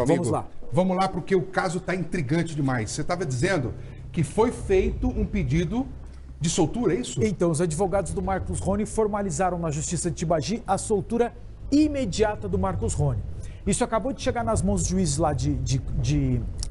Vamos lá. Vamos lá, porque o caso está intrigante demais. Você estava dizendo que foi feito um pedido de soltura, é isso? Então, os advogados do Marcos Rony formalizaram na Justiça de Tibagi a soltura imediata do Marcos Rony. Isso acabou de chegar nas mãos dos juízes lá de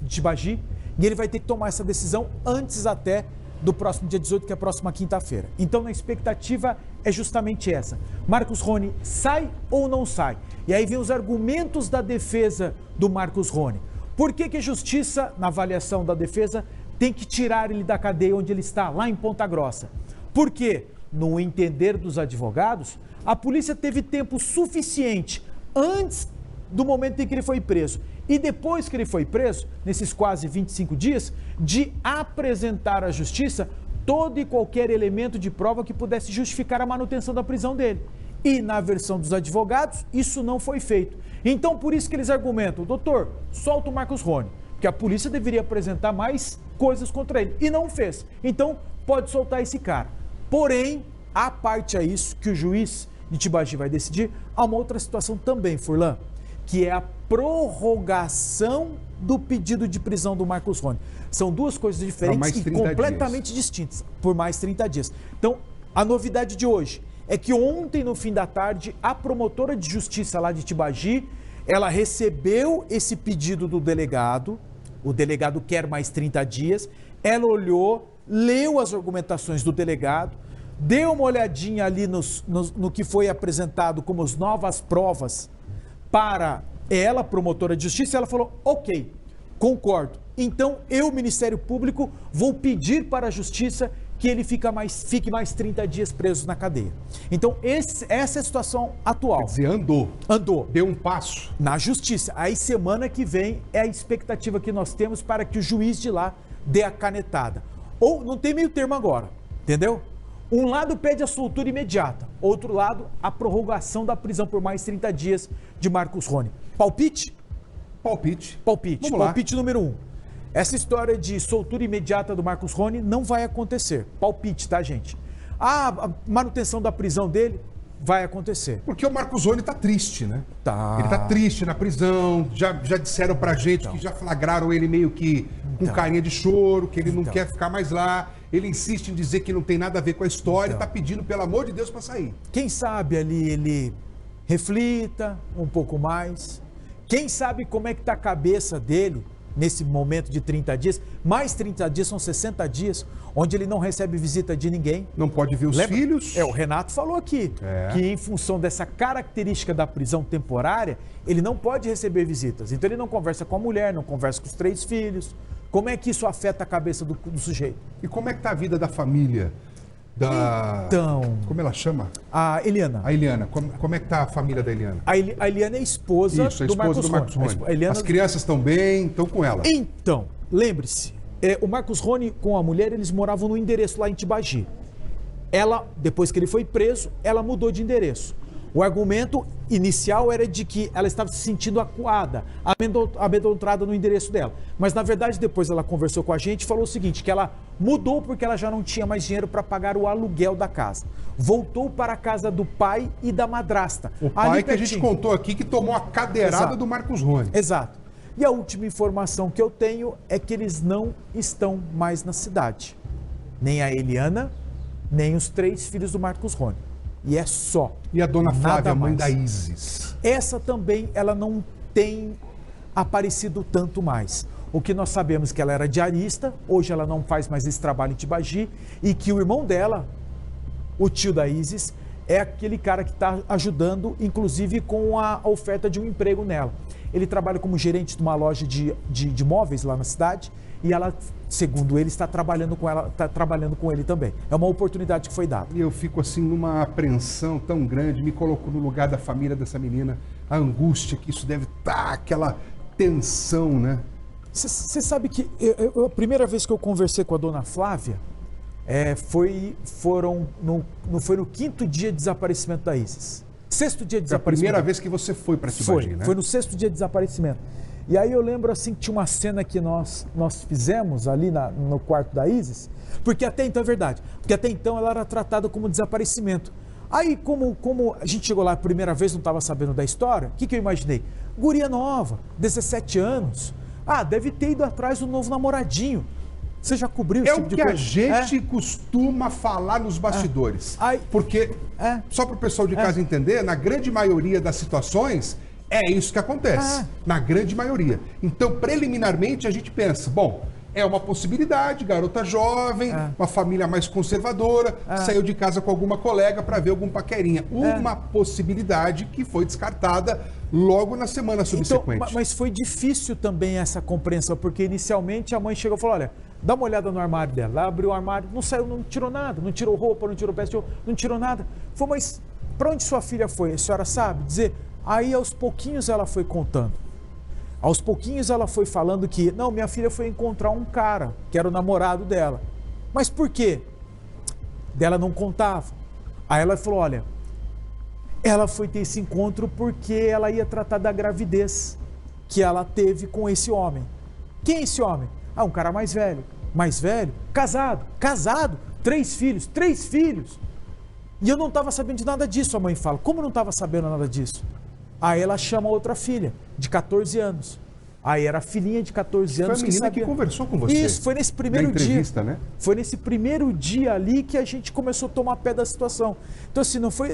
Tibagi e ele vai ter que tomar essa decisão antes até do próximo dia 18, que é a próxima quinta-feira. Então, a expectativa é justamente essa. Marcos Rony sai ou não sai? E aí vem os argumentos da defesa do Marcos Rony. Por que a justiça, na avaliação da defesa, tem que tirar ele da cadeia onde ele está, lá em Ponta Grossa? Porque, no entender dos advogados, a polícia teve tempo suficiente antes do momento em que ele foi preso e depois que ele foi preso, nesses quase 25 dias, de apresentar à justiça todo e qualquer elemento de prova que pudesse justificar a manutenção da prisão dele. E na versão dos advogados, isso não foi feito. Então, por isso que eles argumentam, doutor, solta o Marcos Rony, porque a polícia deveria apresentar mais coisas contra ele, e não fez. Então, pode soltar esse cara. Porém, à parte a isso, que o juiz de Tibagi vai decidir, há uma outra situação também, Furlan, que é a prorrogação do pedido de prisão do Marcos Rony. São duas coisas diferentes e completamente distintas, por mais 30 dias. Então, a novidade de hoje é que ontem, no fim da tarde, a promotora de justiça lá de Tibagi, ela recebeu esse pedido do delegado, o delegado quer mais 30 dias, ela olhou, leu as argumentações do delegado, deu uma olhadinha ali no que foi apresentado como as novas provas para ela, promotora de justiça, ela falou, ok, concordo. Então, eu, Ministério Público, vou pedir para a justiça que ele fique mais 30 dias preso na cadeia. Então, essa é a situação atual. Quer dizer, andou. Andou. Deu um passo. Na justiça. Aí, semana que vem, é a expectativa que nós temos para que o juiz de lá dê a canetada. Ou, não tem meio termo agora, entendeu? Um lado pede a soltura imediata, outro lado, a prorrogação da prisão por mais 30 dias de Marcos Rony. Palpite? Palpite. Palpite. Palpite número 1. Essa história de soltura imediata do Marcos Rony não vai acontecer. Palpite, tá, gente? A manutenção da prisão dele vai acontecer. Porque o Marcos Rony tá triste, né? Tá. Ele tá triste na prisão, já disseram pra gente que já flagraram ele meio que com carinha de choro, que ele não quer ficar mais lá. Ele insiste em dizer que não tem nada a ver com a história e tá pedindo, pelo amor de Deus, pra sair. Quem sabe ali ele reflita um pouco mais. Quem sabe como é que tá a cabeça dele nesse momento de 30 dias. Mais 30 dias são 60 dias, onde ele não recebe visita de ninguém. Não pode ver os filhos. O Renato falou aqui que em função dessa característica da prisão temporária, ele não pode receber visitas. Então ele não conversa com a mulher, não conversa com os 3 filhos. Como é que isso afeta a cabeça do sujeito? E como é que tá a vida da família? Então... Como ela chama? A Eliana. A Eliana. Como é que tá a família da Eliana? A Eliana é a esposa, do Marcos Rony. Eliana... As crianças estão bem, estão com ela. Então, lembre-se, o Marcos Rony com a mulher, eles moravam no endereço lá em Tibagi. Ela, depois que ele foi preso, ela mudou de endereço. O argumento inicial era de que ela estava se sentindo acuada, amedrontada no endereço dela. Mas, na verdade, depois ela conversou com a gente e falou o seguinte, que ela mudou porque ela já não tinha mais dinheiro para pagar o aluguel da casa. Voltou para a casa do pai e da madrasta. O pai que a gente contou aqui que tomou a cadeirada do Marcos Rony. Exato. E a última informação que eu tenho é que eles não estão mais na cidade. Nem a Eliana, nem os 3 filhos do Marcos Rony. E é só. E a dona Flávia, a mãe da Isis? Essa também, ela não tem aparecido tanto mais. O que nós sabemos é que ela era diarista, hoje ela não faz mais esse trabalho em Tibagi, e que o irmão dela, o tio da Isis, é aquele cara que está ajudando, inclusive com a oferta de um emprego nela. Ele trabalha como gerente de uma loja de móveis lá na cidade, e ela, segundo ele, está trabalhando com ela, está trabalhando com ele também. É uma oportunidade que foi dada. E eu fico assim numa apreensão tão grande, me coloco no lugar da família dessa menina, a angústia que isso deve estar, aquela tensão, né? Você sabe que a primeira vez que eu conversei com a dona Flávia foi no 5º dia de desaparecimento da Isis. 6º dia de desaparecimento. Foi a primeira vez que você foi para Tibagi, né? Foi no 6º dia de desaparecimento. E aí eu lembro assim que tinha uma cena que nós fizemos ali no quarto da Isis, porque até então é verdade, porque até então ela era tratada como desaparecimento. Aí, como a gente chegou lá a primeira vez, não estava sabendo da história, o que eu imaginei? Guria nova, 17 anos. Ah, deve ter ido atrás do novo namoradinho. Você já cobriu esse tipo de coisa? É o que a gente costuma falar nos bastidores. Porque, só para o pessoal de casa entender, na grande maioria das situações, é isso que acontece. Na grande maioria. Então, preliminarmente, a gente pensa, bom, é uma possibilidade, garota jovem, uma família mais conservadora, saiu de casa com alguma colega para ver algum paquerinha. Uma possibilidade que foi descartada logo na semana subsequente. Então, mas foi difícil também essa compreensão, porque inicialmente a mãe chegou e falou, olha, dá uma olhada no armário dela. Ela abriu o armário, não saiu, não tirou nada, não tirou roupa, não tirou peça, não tirou nada. Falou, mas para onde sua filha foi? A senhora sabe? Dizer, aí aos pouquinhos ela foi contando. Aos pouquinhos ela foi falando que, não, minha filha foi encontrar um cara, que era o namorado dela. Mas por quê? Dela não contava. Aí ela falou, olha, ela foi ter esse encontro porque ela ia tratar da gravidez que ela teve com esse homem. Quem é esse homem? Ah, um cara mais velho. Mais velho? Casado. 3 filhos. E eu não estava sabendo de nada disso, a mãe fala. Como não estava sabendo nada disso? Aí ela chama outra filha, de 14 anos. Aí era a filhinha de 14 anos que sabia. Que conversou com você. Isso, foi nesse primeiro dia. Né? Foi nesse primeiro dia ali que a gente começou a tomar pé da situação. Então, assim, não foi.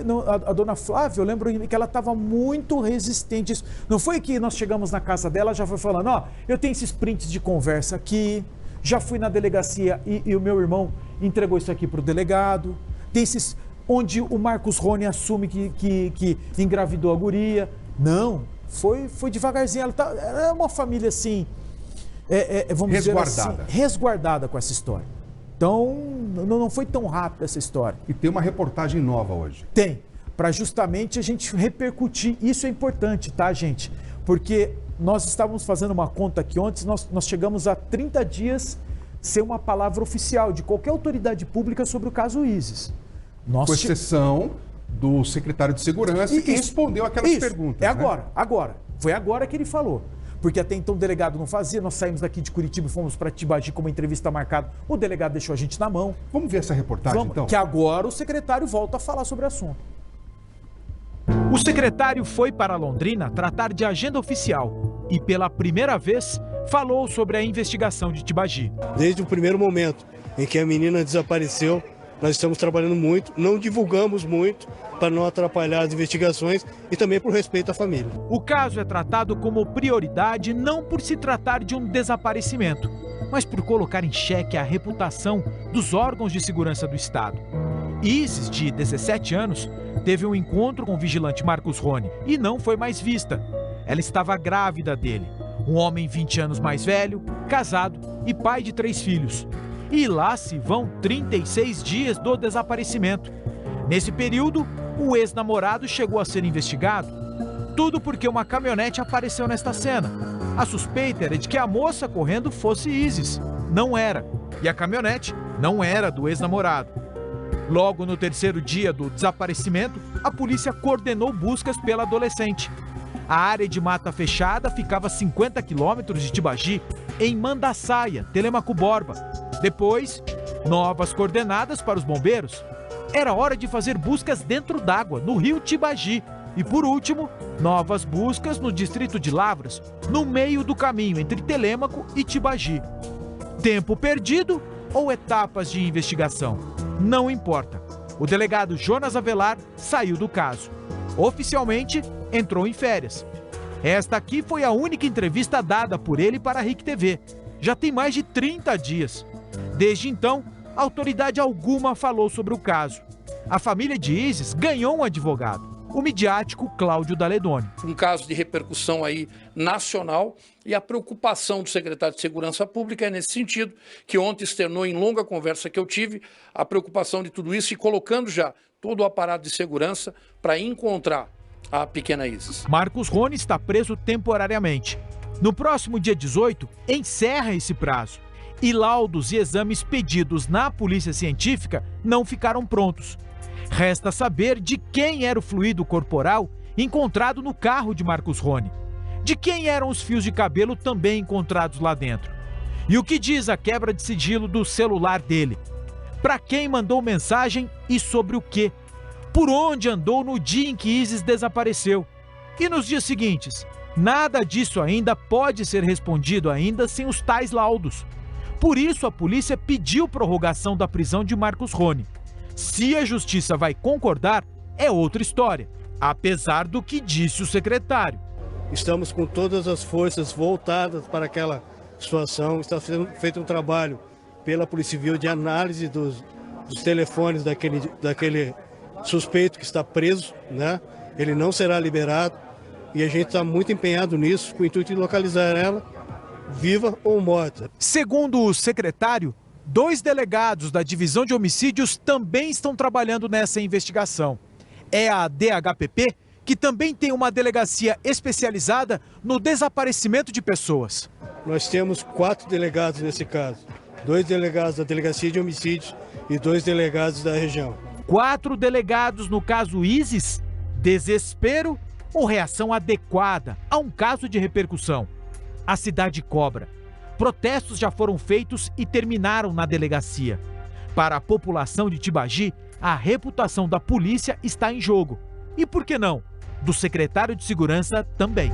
A dona Flávia, eu lembro que ela estava muito resistente. Não foi que nós chegamos na casa dela, já foi falando, ó, eu tenho esses prints de conversa aqui, já fui na delegacia e o meu irmão entregou isso aqui para o delegado. Tem esses. Onde o Marcos Rony assume que engravidou a guria. Não, foi devagarzinho. Ela é uma família assim, vamos dizer assim, resguardada com essa história. Então, não foi tão rápida essa história. E tem uma reportagem nova hoje. Tem, para justamente a gente repercutir. Isso é importante, tá, gente? Porque nós estávamos fazendo uma conta aqui ontem, nós chegamos a 30 dias sem uma palavra oficial de qualquer autoridade pública sobre o caso Isis. Com exceção do secretário de Segurança que respondeu aquelas perguntas. Agora. Foi agora que ele falou. Porque até então o delegado não fazia, nós saímos daqui de Curitiba e fomos para Tibagi com uma entrevista marcada. O delegado deixou a gente na mão. Vamos ver essa reportagem, então? Que agora o secretário volta a falar sobre o assunto. O secretário foi para Londrina tratar de agenda oficial e, pela primeira vez, falou sobre a investigação de Tibagi. Desde o primeiro momento em que a menina desapareceu, nós estamos trabalhando muito, não divulgamos muito para não atrapalhar as investigações e também por respeito à família. O caso é tratado como prioridade não por se tratar de um desaparecimento, mas por colocar em xeque a reputação dos órgãos de segurança do Estado. Isis, de 17 anos, teve um encontro com o vigilante Marcos Rony e não foi mais vista. Ela estava grávida dele, um homem 20 anos mais velho, casado e pai de 3 filhos. E lá se vão 36 dias do desaparecimento. Nesse período, o ex-namorado chegou a ser investigado. Tudo porque uma caminhonete apareceu nesta cena. A suspeita era de que a moça correndo fosse Isis. Não era. E a caminhonete não era do ex-namorado. Logo no terceiro dia do desaparecimento, a polícia coordenou buscas pela adolescente. A área de mata fechada ficava a 50 quilômetros de Tibagi, em Mandaçaia, Telêmaco Borba. Depois, novas coordenadas para os bombeiros. Era hora de fazer buscas dentro d'água, no rio Tibagi. E por último, novas buscas no distrito de Lavras, no meio do caminho entre Telêmaco e Tibagi. Tempo perdido ou etapas de investigação? Não importa. O delegado Jonas Avelar saiu do caso. Oficialmente, entrou em férias. Esta aqui foi a única entrevista dada por ele para a RIC TV. Já tem mais de 30 dias. Desde então, autoridade alguma falou sobre o caso. A família de Isis ganhou um advogado, o midiático Cláudio Daledoni. Um caso de repercussão aí nacional, e a preocupação do secretário de Segurança Pública é nesse sentido, que ontem externou em longa conversa que eu tive, a preocupação de tudo isso e colocando já todo o aparato de segurança para encontrar a pequena Isis. Marcos Rony está preso temporariamente. No próximo dia 18, encerra esse prazo. E laudos e exames pedidos na Polícia Científica não ficaram prontos. Resta saber de quem era o fluido corporal encontrado no carro de Marcos Rony. De quem eram os fios de cabelo também encontrados lá dentro. E o que diz a quebra de sigilo do celular dele. Para quem mandou mensagem e sobre o quê? por onde andou no dia em que Isis desapareceu. E nos dias seguintes, nada disso ainda pode ser respondido ainda sem os tais laudos. Por isso, a polícia pediu prorrogação da prisão de Marcos Rony. Se a justiça vai concordar, é outra história, apesar do que disse o secretário. Estamos com todas as forças voltadas para aquela situação. Está sendo feito um trabalho pela Polícia Civil de análise dos telefones daquele suspeito que está preso, né? Ele não será liberado e a gente está muito empenhado nisso, com o intuito de localizar ela, viva ou morta. Segundo o secretário, 2 delegados da Divisão de Homicídios também estão trabalhando nessa investigação. É a DHPP, que também tem uma delegacia especializada no desaparecimento de pessoas. Nós temos 4 delegados nesse caso. 2 delegados da Delegacia de Homicídios e 2 delegados da região. 4 delegados no caso Isis? Desespero ou reação adequada a um caso de repercussão? A cidade cobra. Protestos já foram feitos e terminaram na delegacia. Para a população de Tibagi, a reputação da polícia está em jogo. E por que não? Do secretário de Segurança também.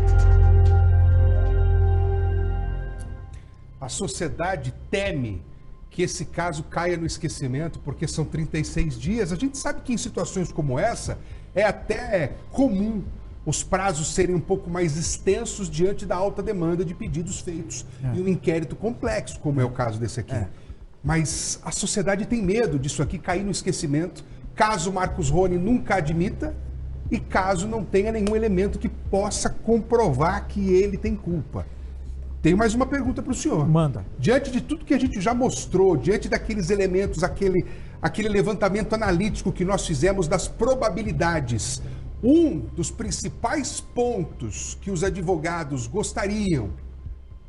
A sociedade teme que esse caso caia no esquecimento, porque são 36 dias. A gente sabe que em situações como essa é até comum os prazos serem um pouco mais extensos diante da alta demanda de pedidos feitos e um inquérito complexo, como é o caso desse aqui. Mas a sociedade tem medo disso aqui cair no esquecimento, caso Marcos Rony nunca admita e caso não tenha nenhum elemento que possa comprovar que ele tem culpa. Tenho mais uma pergunta para o senhor. Manda. Diante de tudo que a gente já mostrou, diante daqueles elementos, aquele levantamento analítico que nós fizemos das probabilidades, um dos principais pontos que os advogados gostariam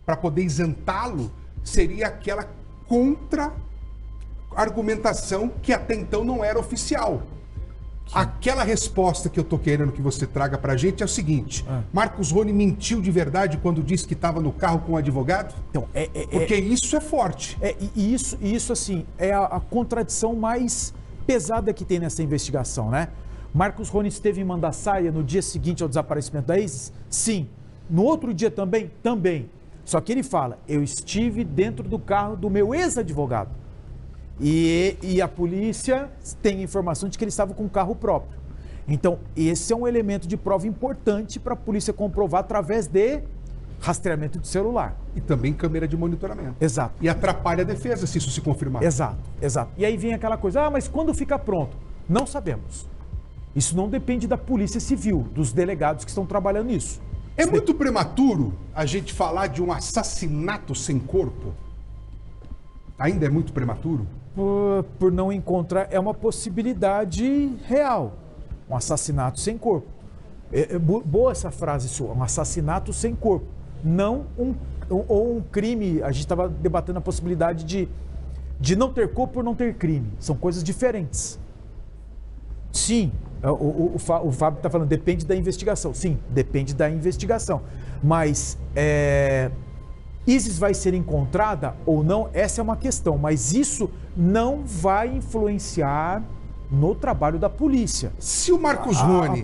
para poder isentá-lo seria aquela contra-argumentação que até então não era oficial. Aquela resposta que eu tô querendo que você traga pra gente é o seguinte: Marcos Rony mentiu de verdade quando disse que estava no carro com o advogado? Então, porque isso é forte. Isso assim, é a contradição mais pesada que tem nessa investigação, né? Marcos Rony esteve em Mandaçaia no dia seguinte ao desaparecimento da Isis? Sim. No outro dia também? Também. Só que ele fala, eu estive dentro do carro do meu ex-advogado. E a polícia tem informação de que ele estava com um carro próprio. Então, esse é um elemento de prova importante para a polícia comprovar através de rastreamento de celular. E também câmera de monitoramento. Exato. E atrapalha a defesa se isso se confirmar. Exato, exato. E aí vem aquela coisa, mas quando fica pronto? Não sabemos. Isso não depende da Polícia Civil, dos delegados que estão trabalhando nisso. É muito prematuro a gente falar de um assassinato sem corpo? Ainda é muito prematuro? Por não encontrar, é uma possibilidade real. Um assassinato sem corpo. Boa essa frase sua, um assassinato sem corpo. Não um crime, a gente estava debatendo a possibilidade de não ter corpo por não ter crime. São coisas diferentes. Sim, o Fábio está falando, depende da investigação. Sim, depende da investigação. Mas Isis vai ser encontrada ou não? Essa é uma questão. Mas isso não vai influenciar no trabalho da polícia. Se o Marcos Rony...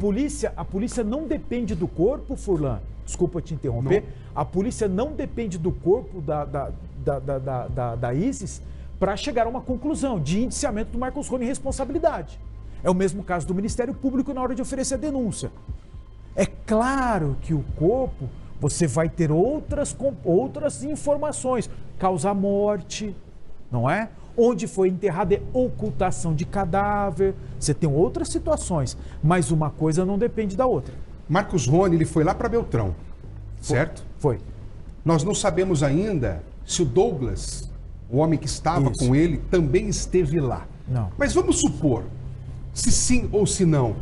A polícia não depende do corpo, Furlan. Desculpa te interromper. Não. A polícia não depende do corpo da Isis para chegar a uma conclusão de indiciamento do Marcos Rony em responsabilidade. É o mesmo caso do Ministério Público na hora de oferecer a denúncia. É claro que o corpo, você vai ter outras informações. Causar morte, não é? Onde foi enterrado é ocultação de cadáver. Você tem outras situações, mas uma coisa não depende da outra. Marcos Rony, ele foi lá para Beltrão, certo? Foi. Nós não sabemos ainda se o Douglas, o homem que estava com ele, também esteve lá. Não. Mas vamos supor, se sim ou se não,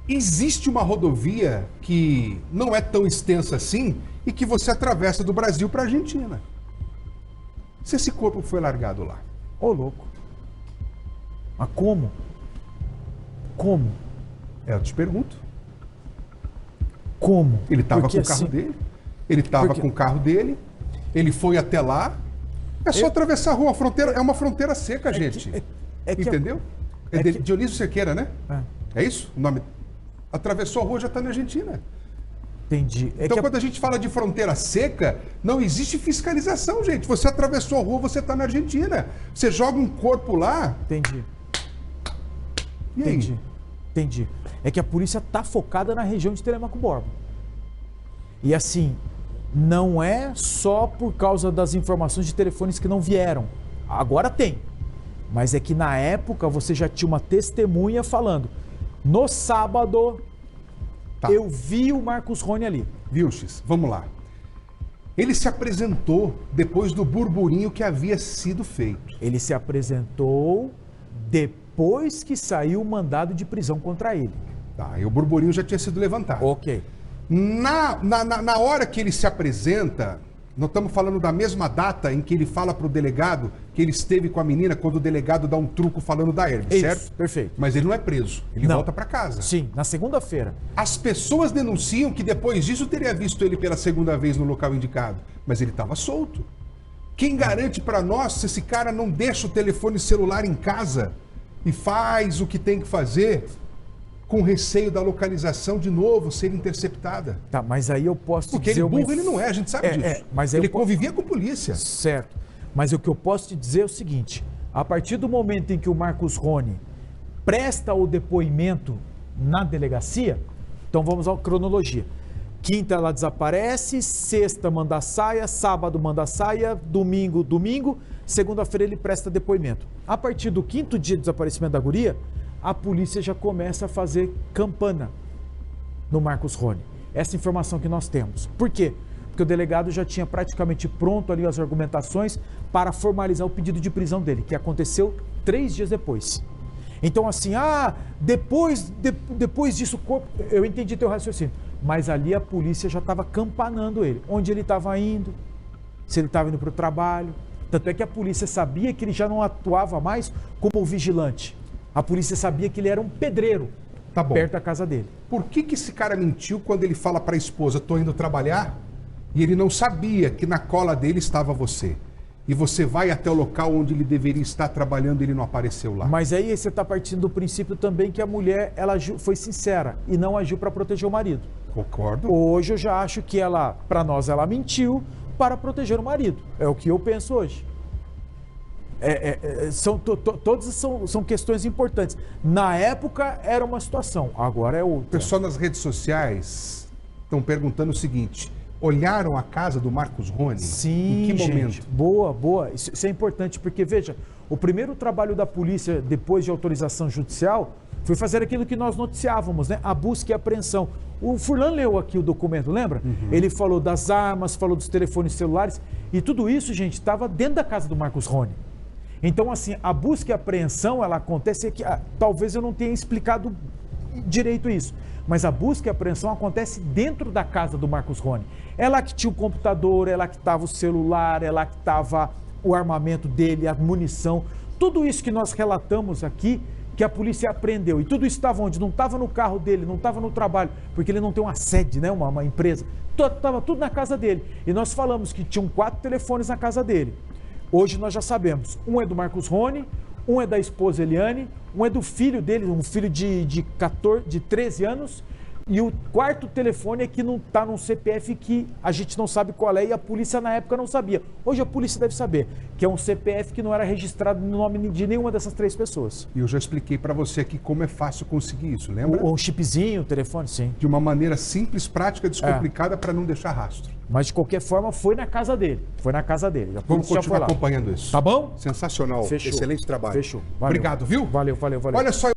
existe uma rodovia que não é tão extensa assim e que você atravessa do Brasil para a Argentina. Se esse corpo foi largado lá? Ô, louco. Mas como? Como? Eu te pergunto. Como? Ele estava com o carro dele. Ele estava com o carro dele. Ele foi até lá. É só atravessar a rua. A fronteira é uma fronteira seca, gente. Entendeu? Dionísio Cerqueira, né? É isso? O nome? Atravessou a rua, já está na Argentina. Entendi. Então, quando a gente fala de fronteira seca, não existe fiscalização, gente. Você atravessou a rua, você está na Argentina. Você joga um corpo lá... Entendi. E aí? Entendi. É que a polícia tá focada na região de Telemaco Borba. E assim, não é só por causa das informações de telefones que não vieram. Agora tem. Mas é que na época você já tinha uma testemunha falando: no sábado, eu vi o Marcos Rony ali. Vilches, vamos lá. Ele se apresentou depois do burburinho que havia sido feito. Ele se apresentou depois que saiu o mandado de prisão contra ele. Tá, e o burburinho já tinha sido levantado. Ok. Na hora que ele se apresenta, nós estamos falando da mesma data em que ele fala para o delegado que ele esteve com a menina quando o delegado dá um truco falando da Hermes, certo? Perfeito. Mas ele não é preso, ele volta para casa. Sim, na segunda-feira. As pessoas denunciam que depois disso teria visto ele pela segunda vez no local indicado, mas ele estava solto. Quem garante para nós se esse cara não deixa o telefone celular em casa e faz o que tem que fazer com receio da localização de novo ser interceptada? Tá, mas aí eu posso te dizer... Porque ele burro ele não é, a gente sabe disso. Mas ele convivia com polícia. Certo. Mas o que eu posso te dizer é o seguinte: a partir do momento em que o Marcos Rony presta o depoimento na delegacia, então vamos à cronologia. Quinta ela desaparece, sexta manda saia, sábado manda saia, domingo, segunda-feira ele presta depoimento. A partir do quinto dia de desaparecimento da guria, a polícia já começa a fazer campana no Marcos Rony. Essa informação que nós temos. Por quê? Porque o delegado já tinha praticamente pronto ali as argumentações para formalizar o pedido de prisão dele, que aconteceu 3 dias depois. Então assim, depois disso, eu entendi teu raciocínio, mas ali a polícia já estava campanando ele, onde ele estava indo, se ele estava indo para o trabalho. Tanto é que a polícia sabia que ele já não atuava mais como vigilante. A polícia sabia que ele era um pedreiro perto da casa dele. Por que esse cara mentiu quando ele fala para a esposa, tô indo trabalhar? E ele não sabia que na cola dele estava você. E você vai até o local onde ele deveria estar trabalhando e ele não apareceu lá. Mas aí você está partindo do princípio também que a mulher ela foi sincera e não agiu para proteger o marido. Concordo. Hoje eu já acho que ela, para nós, ela mentiu para proteger o marido. É o que eu penso hoje. Todas são questões importantes. Na época era uma situação, agora é outra. O pessoal nas redes sociais estão perguntando o seguinte: olharam a casa do Marcos Rony? Sim, em que momento? Gente, boa. Isso é importante, porque veja, o primeiro trabalho da polícia depois de autorização judicial foi fazer aquilo que nós noticiávamos, né? A busca e apreensão. O Furlan leu aqui o documento, lembra? Uhum. Ele falou das armas, falou dos telefones celulares, e tudo isso, gente, estava dentro da casa do Marcos Rony. Então, assim, a busca e apreensão, ela acontece que talvez eu não tenha explicado direito isso, mas a busca e apreensão acontece dentro da casa do Marcos Rony. É lá que tinha o computador, é lá que estava o celular, é lá que estava o armamento dele, a munição, tudo isso que nós relatamos aqui, que a polícia apreendeu. E tudo isso estava onde? Não estava no carro dele, não estava no trabalho, porque ele não tem uma sede, né? uma empresa. Estava tudo na casa dele. E nós falamos que tinham 4 telefones na casa dele. Hoje nós já sabemos, um é do Marcos Rony, um é da esposa Eliane, um é do filho dele, um filho de 13 anos, e o 4º telefone é que não está num CPF que a gente não sabe qual é e a polícia na época não sabia. Hoje a polícia deve saber, que é um CPF que não era registrado no nome de nenhuma dessas 3 pessoas. E eu já expliquei para você aqui como é fácil conseguir isso, lembra? Um chipzinho, o telefone, sim. De uma maneira simples, prática, descomplicada, para não deixar rastro. Mas de qualquer forma foi na casa dele. Vamos continuar acompanhando isso. Tá bom? Sensacional. Fechou. Excelente trabalho. Fechou. Valeu. Obrigado, viu? Valeu. Olha só.